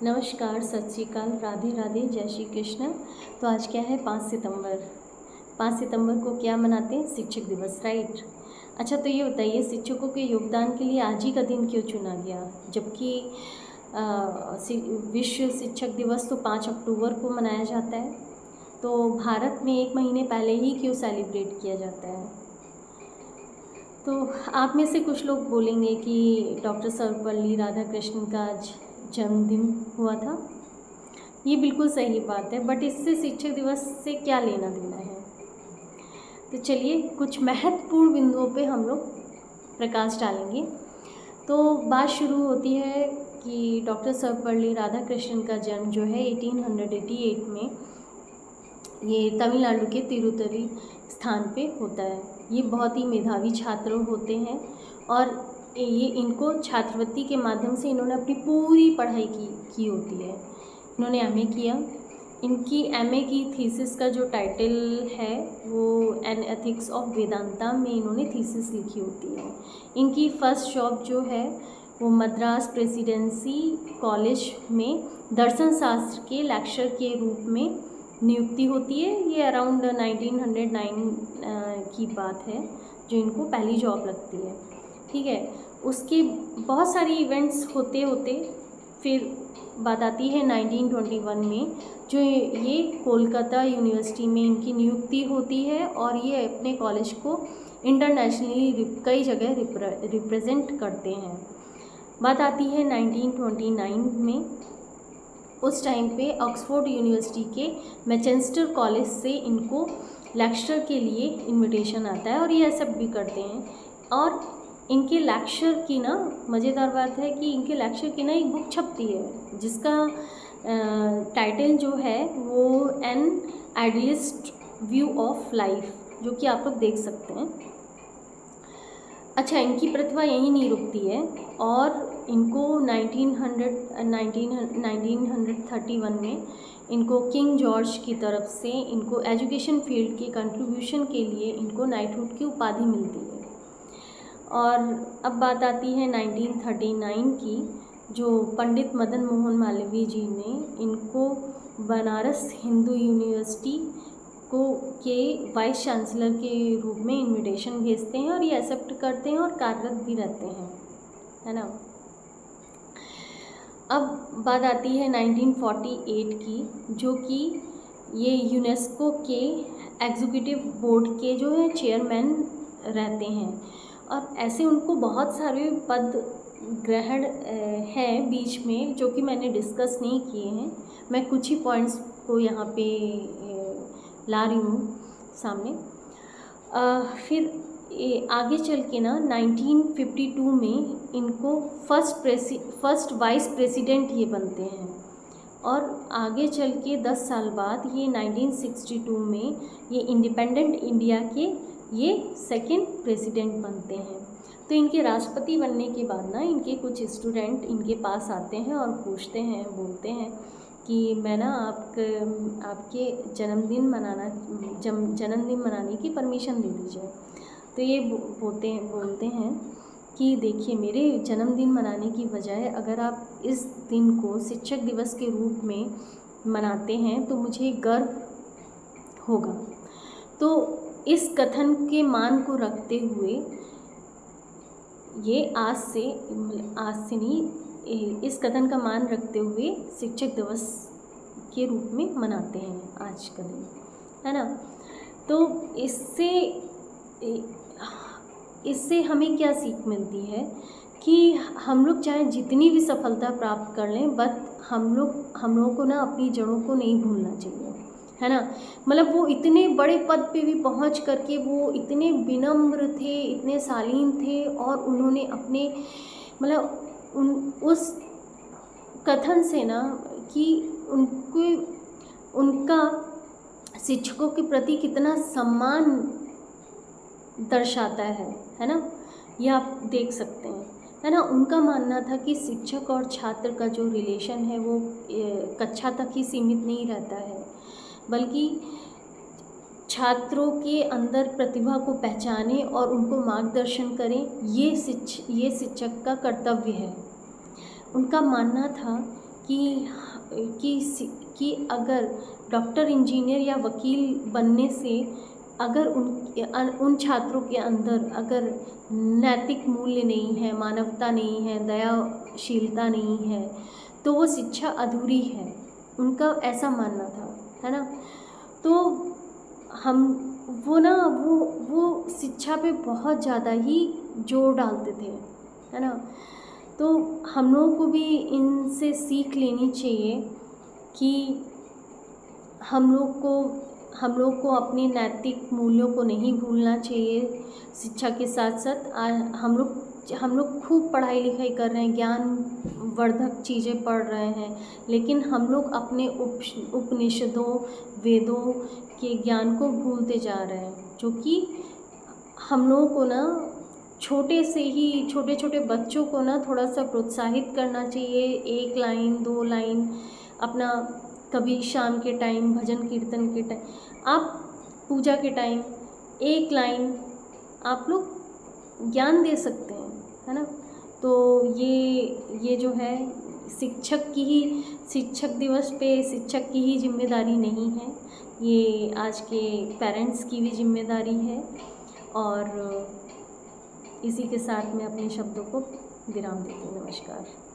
नमस्कार, सत श्री अकाल, राधे राधे, जय श्री कृष्ण। तो आज क्या है? 5 सितंबर। 5 सितंबर को क्या मनाते हैं? शिक्षक दिवस, राइट। अच्छा, तो ये बताइए, शिक्षकों के योगदान के लिए आज ही का दिन क्यों चुना गया, जबकि विश्व शिक्षक दिवस तो 5 अक्टूबर को मनाया जाता है। तो भारत में 1 महीने पहले ही क्यों सेलिब्रेट किया जाता है? तो आप में से कुछ लोग बोलेंगे कि डॉक्टर सर्वपल्ली राधाकृष्णन का आज जन्मदिन हुआ था। ये बिल्कुल सही बात है, बट इससे शिक्षक दिवस से क्या लेना देना है? तो चलिए कुछ महत्वपूर्ण बिंदुओं पे हम लोग प्रकाश डालेंगे। तो बात शुरू होती है कि डॉक्टर सर्वपल्ली राधाकृष्णन का जन्म जो है 1888 में ये तमिलनाडु के तिरुतरी स्थान पे होता है। ये बहुत ही मेधावी छात्र होते हैं और ये इनको छात्रवृत्ति के माध्यम से इन्होंने अपनी पूरी पढ़ाई की होती है। इन्होंने एमए किया। इनकी एमए की थीसिस का जो टाइटल है वो एन एथिक्स ऑफ वेदांता में इन्होंने थीसिस लिखी होती है। इनकी फर्स्ट जॉब जो है वो मद्रास प्रेसिडेंसी कॉलेज में दर्शन शास्त्र के लेक्चर के रूप में नियुक्ति होती है। ये अराउंड 1909 की बात है जो इनको पहली जॉब लगती है, ठीक है। उसके बहुत सारी इवेंट्स होते होते फिर बात आती है 1921 में, जो ये कोलकाता यूनिवर्सिटी में इनकी नियुक्ति होती है और ये अपने कॉलेज को इंटरनेशनली कई जगह रिप्रेजेंट करते हैं। बात आती है 1929 में। उस टाइम पे ऑक्सफोर्ड यूनिवर्सिटी के मैनचेस्टर कॉलेज से इनको लेक्चर के लिए इनविटेशन आता है और ये एक्सेप्ट भी करते हैं। और इनके लेक्चर की ना मज़ेदार बात है कि इनके लेक्चर की ना एक बुक छपती है जिसका टाइटल जो है वो an idealist view of life, जो कि आप लोग देख सकते हैं। अच्छा, इनकी प्रतिभा यहीं नहीं रुकती है और इनको 1931 में इनको किंग जॉर्ज की तरफ से इनको एजुकेशन फील्ड के कंट्रीब्यूशन के लिए इनको नाइटहुड की उपाधि मिलती है। और अब बात आती है 1939 की, जो पंडित मदन मोहन मालवीय जी ने इनको बनारस हिंदू यूनिवर्सिटी के वाइस चांसलर के रूप में इनविटेशन भेजते हैं और ये एक्सेप्ट करते हैं और कार्यरत भी रहते हैं, है ना। अब बात आती है 1948 की, जो कि ये यूनेस्को के एग्जीक्यूटिव बोर्ड के जो है चेयरमैन रहते हैं और ऐसे उनको बहुत सारे पद ग्रहण हैं बीच में, जो कि मैंने डिस्कस नहीं किए हैं। मैं कुछ ही पॉइंट्स को यहाँ पे ला रही हूँ सामने। फिर आगे चल के ना 1952 में इनको फर्स्ट वाइस प्रेसिडेंट ये बनते हैं और आगे चल के 10 साल बाद ये 1962 में ये इंडिपेंडेंट इंडिया के ये सेकंड प्रेसिडेंट बनते हैं। तो इनके राष्ट्रपति बनने के बाद ना इनके कुछ स्टूडेंट इनके पास आते हैं और पूछते हैं, बोलते हैं कि मैं ना आपके जन्मदिन मनाने की परमिशन दे दीजिए। तो ये बोलते हैं कि देखिए, मेरे जन्मदिन मनाने की बजाय अगर आप इस दिन को शिक्षक दिवस के रूप में मनाते हैं तो मुझे गर्व होगा। तो इस कथन के मान को रखते हुए ये आज से नहीं, इस कथन का मान रखते हुए शिक्षक दिवस के रूप में मनाते हैं आज का दिन, है ना। तो इससे हमें क्या सीख मिलती है कि हम लोग चाहे जितनी भी सफलता प्राप्त कर लें, बट हम लोगों को ना अपनी जड़ों को नहीं भूलना चाहिए, है ना। मतलब वो इतने बड़े पद पे भी पहुंच करके वो इतने विनम्र थे, इतने शालीन थे और उन्होंने अपने उस कथन से ना कि उनका शिक्षकों के प्रति कितना सम्मान दर्शाता है ना। ये आप देख सकते हैं, है ना। उनका मानना था कि शिक्षक और छात्र का जो रिलेशन है वो कक्षा तक ही सीमित नहीं रहता है, बल्कि छात्रों के अंदर प्रतिभा को पहचाने और उनको मार्गदर्शन करें, ये शिक्षक का कर्तव्य है। उनका मानना था कि अगर डॉक्टर, इंजीनियर या वकील बनने से अगर उन छात्रों के अंदर अगर नैतिक मूल्य नहीं है, मानवता नहीं है, दयाशीलता नहीं है, तो वो शिक्षा अधूरी है। उनका ऐसा मानना था, है ना। तो हम वो शिक्षा पे बहुत ज़्यादा ही जोर डालते थे, है ना। तो हम लोगों को भी इनसे सीख लेनी चाहिए कि हम लोग को अपने नैतिक मूल्यों को नहीं भूलना चाहिए। शिक्षा के साथ साथ हम लोग खूब पढ़ाई लिखाई कर रहे हैं, ज्ञानवर्धक चीज़ें पढ़ रहे हैं, लेकिन हम लोग अपने उपनिषदों, वेदों के ज्ञान को भूलते जा रहे हैं। जो कि हम लोगों को ना छोटे से ही छोटे छोटे बच्चों को ना थोड़ा सा प्रोत्साहित करना चाहिए। 1 लाइन 2 लाइन अपना, कभी शाम के टाइम भजन कीर्तन के टाइम, आप पूजा के टाइम 1 लाइन आप लोग ज्ञान दे सकते हैं, है ना। तो ये जो है शिक्षक दिवस पे शिक्षक की ही जिम्मेदारी नहीं है, ये आज के पेरेंट्स की भी जिम्मेदारी है। और इसी के साथ मैं अपने शब्दों को विराम देती हूँ। नमस्कार।